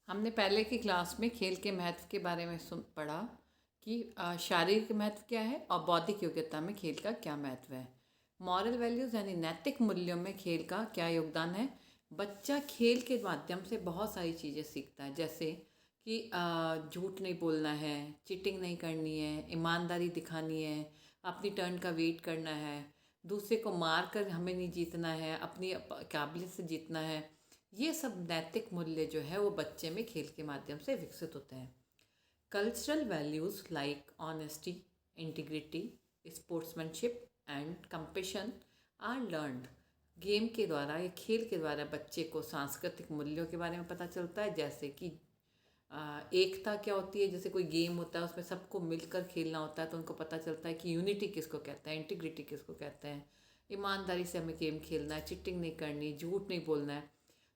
हमने पहले की क्लास में खेल के महत्व के बारे में पढ़ा कि शारीरिक महत्व क्या है और बौद्धिक योग्यता में खेल का क्या महत्व है। मॉरल वैल्यूज़ यानी नैतिक मूल्यों में खेल का क्या योगदान है। बच्चा खेल के माध्यम से बहुत सारी चीज़ें सीखता है, जैसे कि झूठ नहीं बोलना है, चीटिंग नहीं करनी है, ईमानदारी दिखानी है, अपनी टर्न का वेट करना है, दूसरे को मार कर हमें नहीं जीतना है, अपनी काबिलियत से जीतना है। ये सब नैतिक मूल्य जो है वो बच्चे में खेल के माध्यम से विकसित होते हैं। Cultural values like honesty, integrity, sportsmanship and compassion are learned. Game के द्वारा या खेल के द्वारा बच्चे को सांस्कृतिक मूल्यों के बारे में पता चलता है, जैसे कि एकता क्या होती है। जैसे कोई गेम होता है उसमें सबको मिलकर खेलना होता है, तो उनको पता चलता है कि यूनिटी किसको कहते हैं, इंटीग्रिटी किसको कहते हैं, ईमानदारी से हमें गेम खेलना है, चिटिंग नहीं करनी, झूठ नहीं बोलना है।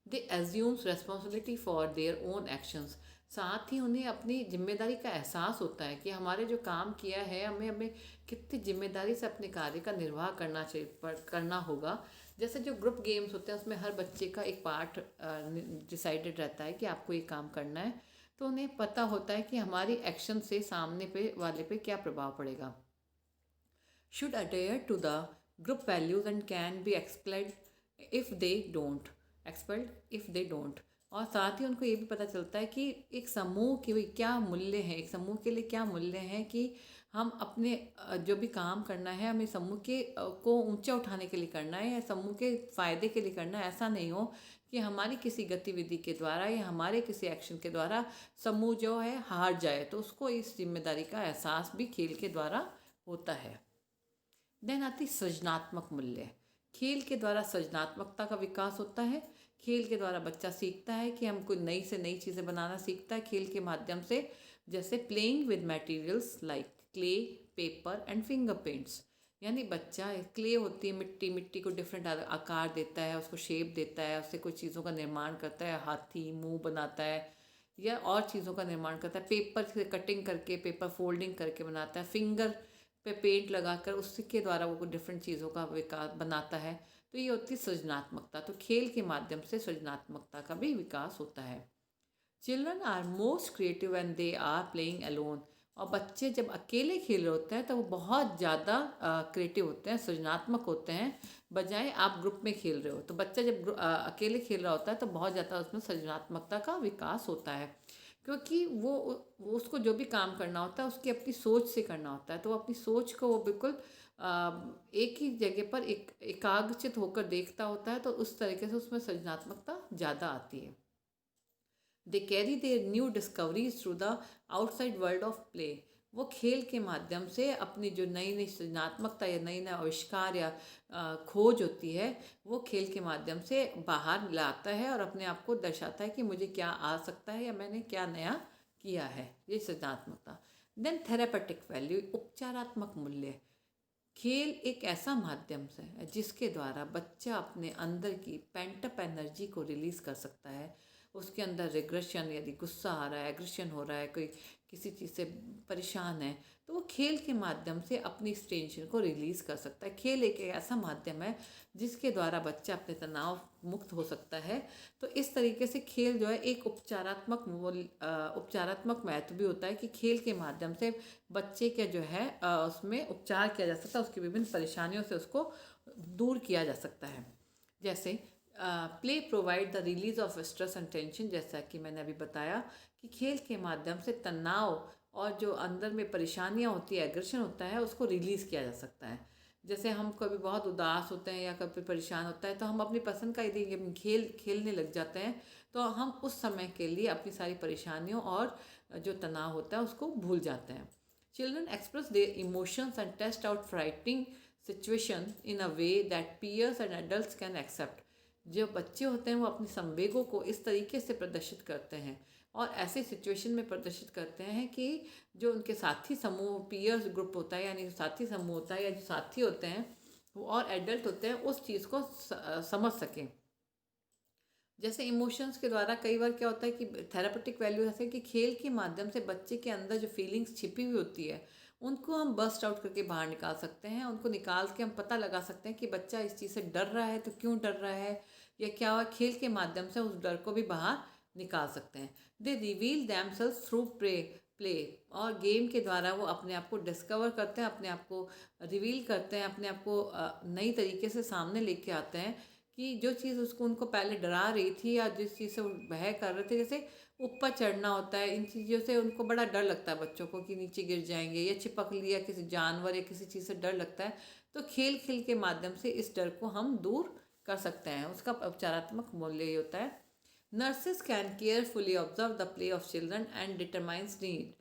They assumes responsibility for their own actions. साथ ही उन्हें अपनी जिम्मेदारी का एहसास होता है कि हमारे जो काम किया है हमें हमें कितनी जिम्मेदारी से अपने कार्य का निर्वाह करना चाहिए, करना होगा। जैसे जो ग्रुप गेम्स होते हैं उसमें हर बच्चे का एक पार्ट डिसाइडेड रहता है कि आपको ये काम करना है, तो उन्हें पता होता है कि हमारी एक्शन से सामने पे वाले पे क्या प्रभाव पड़ेगा। Should adhere to the group values and can be expelled if they don't. और साथ ही उनको ये भी पता चलता है कि एक समूह के भी क्या मूल्य हैं, एक समूह के लिए क्या मूल्य हैं, कि हम अपने जो भी काम करना है हमें समूह के को ऊंचा उठाने के लिए करना है या समूह के फ़ायदे के लिए करना है। ऐसा नहीं हो कि हमारी किसी गतिविधि के द्वारा या हमारे किसी एक्शन के द्वारा समूह जो है हार जाए, तो उसको इस जिम्मेदारी का एहसास भी खेल के द्वारा होता है। देन आती सृजनात्मक मूल्य। खेल के द्वारा सृजनात्मकता का विकास होता है। खेल के द्वारा बच्चा सीखता है कि हम कोई नई से नई चीज़ें बनाना सीखता है खेल के माध्यम से, जैसे playing with materials like clay, paper and finger paints. यानी बच्चा क्ले होती है मिट्टी, मिट्टी को डिफरेंट आकार देता है, उसको शेप देता है, उससे कुछ चीज़ों का निर्माण करता है, हाथी मुंह बनाता है या और चीज़ों का निर्माण करता है। पेपर से कटिंग करके, पेपर फोल्डिंग करके बनाता है। फिंगर पे पेंट लगाकर उसके द्वारा वो डिफरेंट चीज़ों का विकास बनाता है। तो ये होती है सृजनात्मकता। तो खेल के माध्यम से सृजनात्मकता का भी विकास होता है। Children are most creative and they are playing alone. और बच्चे जब अकेले खेल रहे होते हैं तो वो बहुत ज़्यादा क्रिएटिव होते हैं, सृजनात्मक होते हैं, बजाय आप ग्रुप में खेल रहे हो। तो बच्चा जब अकेले खेल रहा होता है तो बहुत ज़्यादा उसमें सृजनात्मकता का विकास होता है, क्योंकि वो उसको जो भी काम करना होता है उसकी अपनी सोच से करना होता है। तो वो अपनी सोच को वो बिल्कुल एक ही जगह पर एकाग्रचित होकर देखता होता है, तो उस तरीके से उसमें सृजनात्मकता ज़्यादा आती है। They carry their new discoveries through the outside world of play. वो खेल के माध्यम से अपनी जो नई नई सृजनात्मकता या नई नई आविष्कार या खोज होती है वो खेल के माध्यम से बाहर लाता है और अपने आप को दर्शाता है कि मुझे क्या आ सकता है या मैंने क्या नया किया है। ये सृजनात्मकता। देन थेरापेटिक वैल्यू, उपचारात्मक मूल्य। खेल एक ऐसा माध्यम से है जिसके द्वारा बच्चा अपने अंदर की पेंटअप एनर्जी को रिलीज़ कर सकता है। उसके अंदर रिग्रेशन, यदि गुस्सा आ रहा है, एग्रेशन हो रहा है, कोई किसी चीज़ से परेशान है, तो वो खेल के माध्यम से अपनी इस टेंशन को रिलीज़ कर सकता है। खेल एक ऐसा माध्यम है जिसके द्वारा बच्चा अपने तनाव मुक्त हो सकता है। तो इस तरीके से खेल जो है एक उपचारात्मक महत्व भी होता है कि खेल के माध्यम से बच्चे के जो है उसमें उपचार किया जा सकता है, उसकी विभिन्न परेशानियों से उसको दूर किया जा सकता है। जैसे play provide the release of stress and tension. जैसा कि मैंने अभी बताया कि खेल के माध्यम से तनाव और जो अंदर में परेशानियां होती है, एग्रेशन होता है, उसको रिलीज़ किया जा सकता है। जैसे हम कभी बहुत उदास होते हैं या कभी परेशान होता है तो हम अपनी पसंद का यदि गेम खेलने लग जाते हैं तो हम उस समय के लिए अपनी सारी परेशानियों और जो तनाव होता है उसको भूल जाते हैं। Children express their emotions and test out frightening situations in a way that peers and adults can accept. जो बच्चे होते हैं वो अपने संवेगों को इस तरीके से प्रदर्शित करते हैं और ऐसे सिचुएशन में प्रदर्शित करते हैं कि जो उनके साथी समूह, पीयर्स ग्रुप होता है यानी जो साथी समूह होता है या जो साथी होते हैं वो और एडल्ट होते हैं उस चीज़ को समझ सकें। जैसे इमोशंस के द्वारा कई बार क्या होता है कि थेरापेटिक वैल्यू ऐसे कि खेल के माध्यम से बच्चे के अंदर जो फीलिंग्स छिपी हुई होती है उनको हम बस्ट आउट करके बाहर निकाल सकते हैं। उनको निकाल के हम पता लगा सकते हैं कि बच्चा इस चीज़ से डर रहा है तो क्यों डर रहा है या क्या हुआ। खेल के माध्यम से उस डर को भी बाहर निकाल सकते हैं। They reveal themselves through play, और गेम के द्वारा वो अपने आप को डिस्कवर करते हैं, अपने आप को रिवील करते हैं, अपने आप को नई तरीके से सामने लेके आते हैं कि जो चीज़ उसको उनको पहले डरा रही थी या जिस चीज़ से वो भय कर रहे थे, जैसे ऊपर चढ़ना होता है, इन चीज़ों से उनको बड़ा डर लगता है बच्चों को कि नीचे गिर जाएंगे या चिपक लिया किसी जानवर या किसी चीज़ से डर लगता है। तो खेल खेल के माध्यम से इस डर को हम दूर कर सकते हैं। उसका उपचारात्मक मूल्य ये होता है। Nurses can carefully observe the play of children and determines need,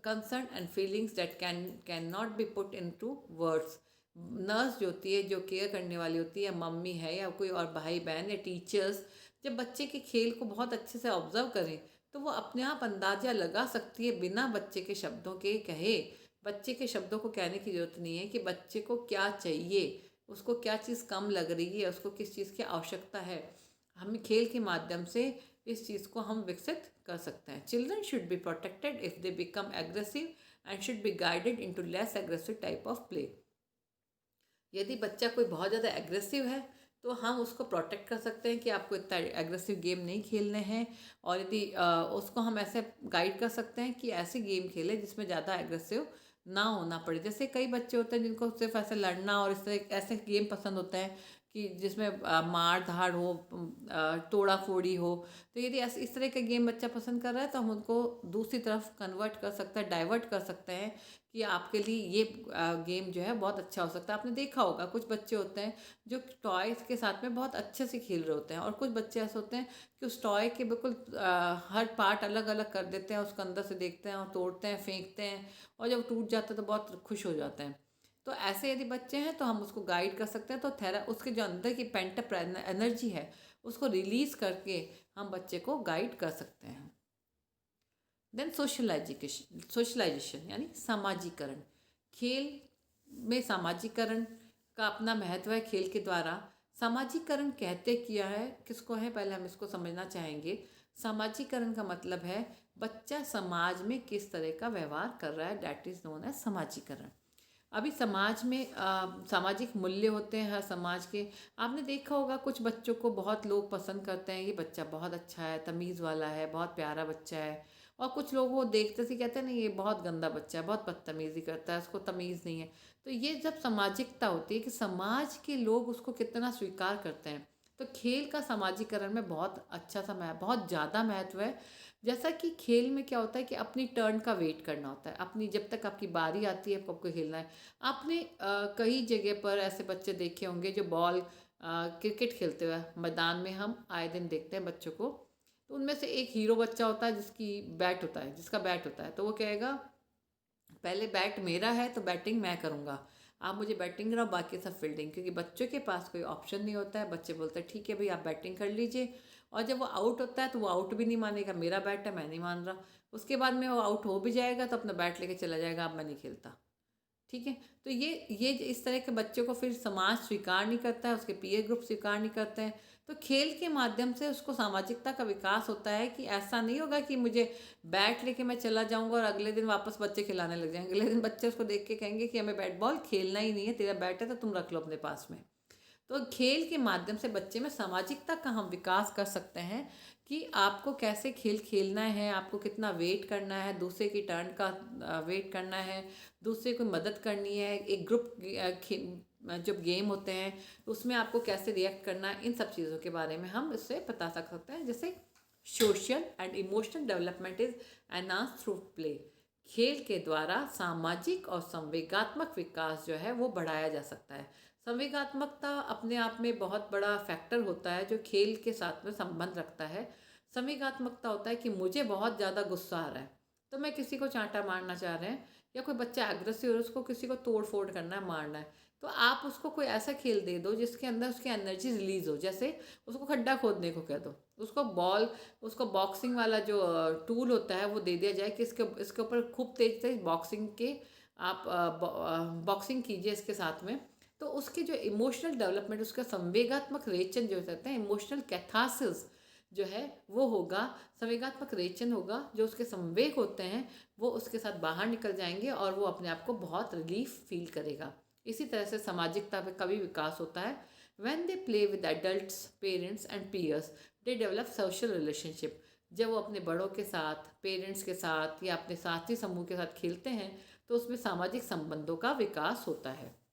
concern and feelings that can not be put into words. Nurse जो होती है, जो केयर करने वाली होती है, मम्मी है या कोई और भाई बहन या टीचर्स, जब बच्चे के खेल को बहुत अच्छे से ऑब्जर्व करें तो वो अपने आप अंदाज़ा लगा सकती है बिना बच्चे के शब्दों के कहे। बच्चे के शब्दों को कहने की ज़रूरत नहीं है कि बच्चे को क्या चाहिए, उसको क्या चीज़ कम लग रही है, उसको किस चीज़ की आवश्यकता है। हम खेल के माध्यम से इस चीज़ को हम विकसित कर सकते हैं। Children should be protected if they become aggressive and should be guided into less aggressive type of play. यदि बच्चा कोई बहुत ज़्यादा एग्रेसिव है तो हम उसको प्रोटेक्ट कर सकते हैं कि आपको इतना एग्रेसिव गेम नहीं खेलने हैं, और यदि उसको हम ऐसे गाइड कर सकते हैं कि ऐसे गेम खेले जिसमें ज़्यादा एग्रेसिव ना होना पड़े। जैसे कई बच्चे होते हैं जिनको सिर्फ ऐसे लड़ना और इस तरह ऐसे गेम पसंद होते हैं कि जिसमें मार धाड़ हो, तोड़ा फोड़ी हो। तो यदि ऐसे इस तरह का गेम बच्चा पसंद कर रहा है तो हम उनको दूसरी तरफ कन्वर्ट कर सकते हैं, डाइवर्ट कर सकते हैं कि आपके लिए ये गेम जो है बहुत अच्छा हो सकता है। आपने देखा होगा कुछ बच्चे होते हैं जो टॉयज़ के साथ में बहुत अच्छे से खेल रहे होते हैं, और कुछ बच्चे ऐसे होते हैं कि उस टॉय के बिल्कुल हर पार्ट अलग अलग कर देते हैं, उसको अंदर से देखते हैं और तोड़ते हैं, फेंकते हैं, और जब टूट जाता है तो बहुत खुश हो जाते हैं। तो ऐसे यदि बच्चे हैं तो हम उसको गाइड कर सकते हैं, तो उसके जो अंदर की पेंटअप एनर्जी है उसको रिलीज़ करके हम बच्चे को गाइड कर सकते हैं। देन सोशलाइजेशन यानी सामाजिकरण। खेल में सामाजिकरण का अपना महत्व है। खेल के द्वारा सामाजिकरण कहते किया है किसको है, पहले हम इसको समझना चाहेंगे। सामाजिकरण का मतलब है बच्चा समाज में किस तरह का व्यवहार कर रहा है, डैट इज़ नोन एज सामाजिकरण। अभी समाज में सामाजिक मूल्य होते हैं हर समाज के। आपने देखा होगा कुछ बच्चों को बहुत लोग पसंद करते हैं, ये बच्चा बहुत अच्छा है, तमीज़ वाला है, बहुत प्यारा बच्चा है, और कुछ लोग वो देखते से कहते हैं नहीं ये बहुत गंदा बच्चा है, बहुत बदतमीज़ी करता है, उसको तमीज़ नहीं है। तो ये जब सामाजिकता होती है कि समाज के लोग उसको कितना स्वीकार करते हैं, तो खेल का सामाजिकरण में बहुत अच्छा बहुत ज़्यादा महत्व है। जैसा कि खेल में क्या होता है कि अपनी टर्न का वेट करना होता है, अपनी जब तक आपकी बारी आती है आपको खेलना है। आपने कई जगह पर ऐसे बच्चे देखे होंगे जो बॉल क्रिकेट खेलते हुए मैदान में हम आए दिन देखते हैं बच्चों को। तो उनमें से एक हीरो बच्चा होता है जिसका बैट होता है, तो वो कहेगा पहले बैट मेरा है तो बैटिंग मैं करूँगा, आप मुझे बैटिंग कराओ, बाकी सब फील्डिंग। क्योंकि बच्चों के पास कोई ऑप्शन नहीं होता है, बच्चे बोलते हैं ठीक है भाई आप बैटिंग कर लीजिए, और जब वो आउट होता है तो वो आउट भी नहीं मानेगा, मेरा बैट है मैं नहीं मान रहा। उसके बाद में वो आउट हो भी जाएगा तो अपना बैट लेके चला जाएगा, अब मैं नहीं खेलता। ठीक है। तो ये इस तरह के बच्चों को फिर समाज स्वीकार नहीं करता है, उसके पीयर ग्रुप स्वीकार नहीं करते हैं। तो खेल के माध्यम से उसको सामाजिकता का विकास होता है कि ऐसा नहीं होगा कि मुझे बैट लेके मैं चला जाऊंगा और अगले दिन वापस बच्चे खिलाने लग जाएंगे। अगले दिन बच्चे उसको देख के कहेंगे कि हमें बैट बॉल खेलना ही नहीं है, तेरा बैट है तो तुम रख लो अपने पास में। तो खेल के माध्यम से बच्चे में सामाजिकता का हम विकास कर सकते हैं कि आपको कैसे खेल खेलना है, आपको कितना वेट करना है, दूसरे की टर्न का वेट करना है, दूसरे को मदद करनी है, एक ग्रुप जब गेम होते हैं उसमें आपको कैसे रिएक्ट करना है, इन सब चीज़ों के बारे में हम इससे बता सकते हैं। जैसे social and emotional development is enhance through play. खेल के द्वारा सामाजिक और संवेगात्मक विकास जो है वो बढ़ाया जा सकता है। संवेगात्मकता अपने आप में बहुत बड़ा फैक्टर होता है जो खेल के साथ में संबंध रखता है। संवेगात्मकता होता है कि मुझे बहुत ज़्यादा गुस्सा आ रहा है तो मैं किसी को चांटा मारना चाह रहे हैं, या कोई बच्चा एग्रेसिव है उसको किसी को तोड़ फोड़ करना है, मारना है, तो आप उसको कोई ऐसा खेल दे दो जिसके अंदर उसकी एनर्जी रिलीज हो। जैसे उसको खड्डा खोदने को कह दो, उसको बॉक्सिंग वाला जो टूल होता है वो दे दिया जाए कि इसके ऊपर खूब तेज तेज बॉक्सिंग के आप बॉक्सिंग कीजिए इसके साथ में। तो उसके जो इमोशनल डेवलपमेंट, उसका संवेगात्मक रेचन जो कहते हैं इमोशनल कैथारसिस जो है वो होगा, संवेगात्मक रेचन होगा, जो उसके संवेग होते हैं वो उसके साथ बाहर निकल जाएंगे और वो अपने आप को बहुत रिलीफ फील करेगा। इसी तरह से सामाजिकता का भी विकास होता है। When they play with adults, parents and peers they develop social relationship. जब वो अपने बड़ों के साथ, पेरेंट्स के साथ या अपने साथी समूह के साथ खेलते हैं तो उसमें सामाजिक संबंधों का विकास होता है।